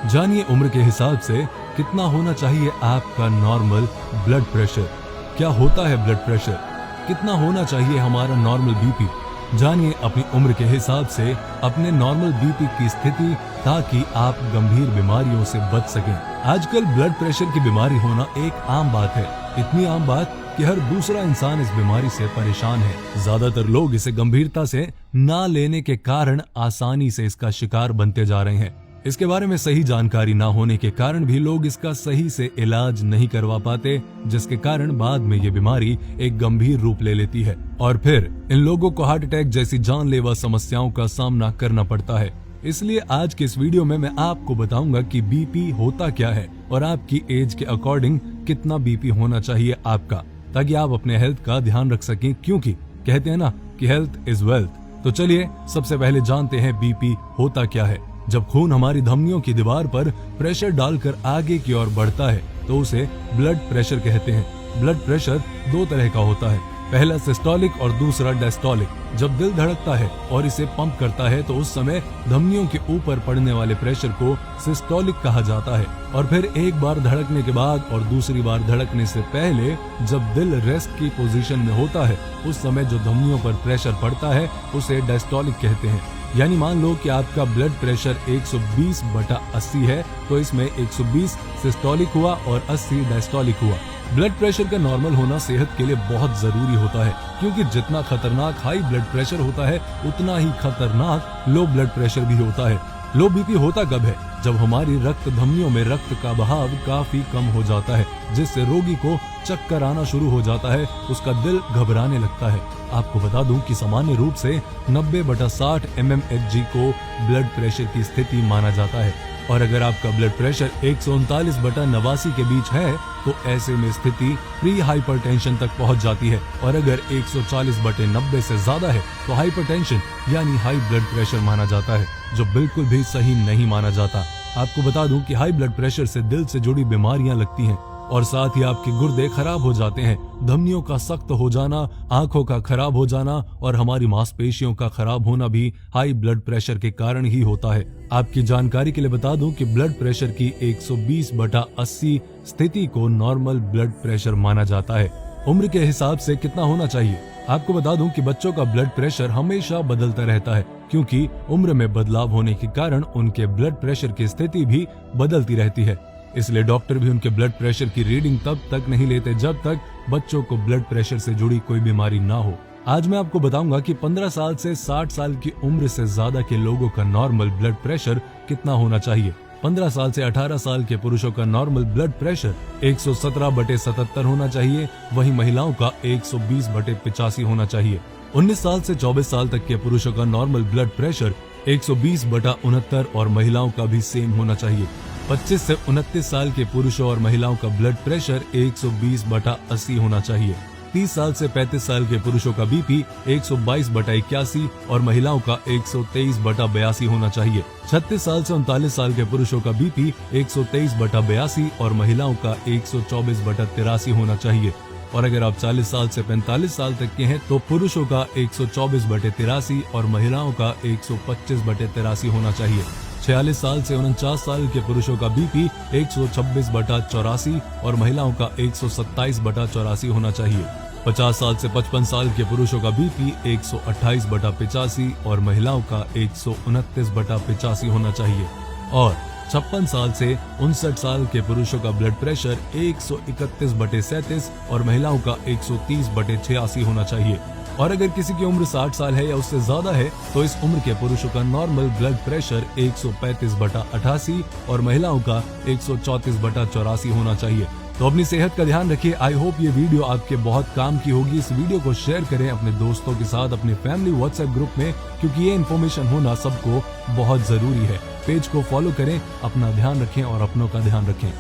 जानिए उम्र के हिसाब से कितना होना चाहिए आपका नॉर्मल ब्लड प्रेशर। क्या होता है ब्लड प्रेशर, कितना होना चाहिए हमारा नॉर्मल बीपी। जानिए अपनी उम्र के हिसाब से अपने नॉर्मल बीपी की स्थिति, ताकि आप गंभीर बीमारियों से बच सकें। आजकल ब्लड प्रेशर की बीमारी होना एक आम बात है, इतनी आम बात कि हर दूसरा इंसान इस बीमारी से परेशान है। ज्यादातर लोग इसे गंभीरता से ना लेने के कारण आसानी से इसका शिकार बनते जा रहे हैं। इसके बारे में सही जानकारी ना होने के कारण भी लोग इसका सही से इलाज नहीं करवा पाते, जिसके कारण बाद में ये बीमारी एक गंभीर रूप ले लेती है और फिर इन लोगों को हार्ट अटैक जैसी जानलेवा समस्याओं का सामना करना पड़ता है। इसलिए आज के इस वीडियो में मैं आपको बताऊंगा कि बीपी होता क्या है और आपकी एज के अकॉर्डिंग कितना बीपी होना चाहिए आपका, ताकि आप अपने हेल्थ का ध्यान रख सकें, क्योंकि कहते हैं ना कि हेल्थ इज वेल्थ। तो चलिए सबसे पहले जानते हैं बीपी होता क्या है। जब खून हमारी धमनियों की दीवार पर प्रेशर डालकर आगे की ओर बढ़ता है तो उसे ब्लड प्रेशर कहते हैं। ब्लड प्रेशर दो तरह का होता है, पहला सिस्टोलिक और दूसरा डायस्टोलिक। जब दिल धड़कता है और इसे पंप करता है तो उस समय धमनियों के ऊपर पड़ने वाले प्रेशर को सिस्टोलिक कहा जाता है, और फिर एक बार धड़कने के बाद और दूसरी बार धड़कने से पहले जब दिल रेस्ट की पोजीशन में होता है उस समय जो धमनियों पर प्रेशर पड़ता है उसे डायस्टोलिक कहते हैं। यानी मान लो कि आपका ब्लड प्रेशर 120/80 है तो इसमें 120 सिस्टोलिक हुआ और 80 डायस्टोलिक हुआ। ब्लड प्रेशर का नॉर्मल होना सेहत के लिए बहुत जरूरी होता है, क्योंकि जितना खतरनाक हाई ब्लड प्रेशर होता है उतना ही खतरनाक लो ब्लड प्रेशर भी होता है। लो बीपी होता कब है? जब हमारी रक्त धमनियों में रक्त का बहाव काफी कम हो जाता है, जिससे रोगी को चक्कर आना शुरू हो जाता है, उसका दिल घबराने लगता है। आपको बता दूं कि सामान्य रूप से 90/60 mmHg को ब्लड प्रेशर की स्थिति माना जाता है, और अगर आपका ब्लड प्रेशर 139/89 के बीच है तो ऐसे में स्थिति प्री हाइपरटेंशन तक पहुंच जाती है, और अगर 140/90 से ज्यादा है तो हाइपरटेंशन यानी हाई ब्लड प्रेशर माना जाता है, जो बिल्कुल भी सही नहीं माना जाता। आपको बता दूं कि हाई ब्लड प्रेशर से दिल से जुड़ी बीमारियां लगती हैं और साथ ही आपके गुर्दे खराब हो जाते हैं, धमनियों का सख्त हो जाना, आंखों का खराब हो जाना और हमारी मांसपेशियों का खराब होना भी हाई ब्लड प्रेशर के कारण ही होता है। आपकी जानकारी के लिए बता दूं कि ब्लड प्रेशर की 120/80 स्थिति को नॉर्मल ब्लड प्रेशर माना जाता है। उम्र के हिसाब से कितना होना चाहिए? आपको बता दूं कि बच्चों का ब्लड प्रेशर हमेशा बदलता रहता है, क्योंकि उम्र में बदलाव होने के कारण उनके ब्लड प्रेशर की स्थिति भी बदलती रहती है। इसलिए डॉक्टर भी उनके ब्लड प्रेशर की रीडिंग तब तक नहीं लेते जब तक बच्चों को ब्लड प्रेशर से जुड़ी कोई बीमारी ना हो। आज मैं आपको बताऊंगा कि 15 साल से 60 साल की उम्र से ज्यादा के लोगों का नॉर्मल ब्लड प्रेशर कितना होना चाहिए। 15 साल से 18 साल के पुरुषों का नॉर्मल ब्लड प्रेशर 117/77 होना चाहिए, वहीं महिलाओं का 120/85 होना चाहिए। 19 साल से 24 साल तक के पुरुषों का नॉर्मल ब्लड प्रेशर 120/69 और महिलाओं का भी सेम होना चाहिए। 25 से 29 साल के पुरुषों और महिलाओं का ब्लड प्रेशर 120/80 होना चाहिए। 30 साल से 35 साल के पुरुषों का बीपी 122/81 और महिलाओं का 123/82 होना चाहिए। 36 साल से 39 साल के पुरुषों का बीपी 123/82 और महिलाओं का 124/83 होना चाहिए। और अगर आप 40 साल से 45 साल तक के हैं तो पुरुषों का 124/83 और महिलाओं का 125/83 होना चाहिए। 46 साल से 49 साल के पुरुषों का बीपी 126/84 और महिलाओं का 127/84 होना चाहिए। 50 साल से 55 साल के पुरुषों का बीपी 128/85 और महिलाओं का 129/85 होना चाहिए। और 56 साल से 59 साल के पुरुषों का ब्लड प्रेशर 131/37 और महिलाओं का 130/86 होना चाहिए। और अगर किसी की उम्र 60 साल है या उससे ज्यादा है तो इस उम्र के पुरुषों का नॉर्मल ब्लड प्रेशर 135/88 और महिलाओं का 134/84 होना चाहिए। तो अपनी सेहत का ध्यान रखिए। आई होप ये वीडियो आपके बहुत काम की होगी। इस वीडियो को शेयर करें अपने दोस्तों के साथ, अपने फैमिली व्हाट्सएप ग्रुप में, क्योंकि ये इन्फॉर्मेशन होना सबको बहुत जरूरी है। पेज को फॉलो करें, अपना ध्यान रखें और अपनों का ध्यान रखें।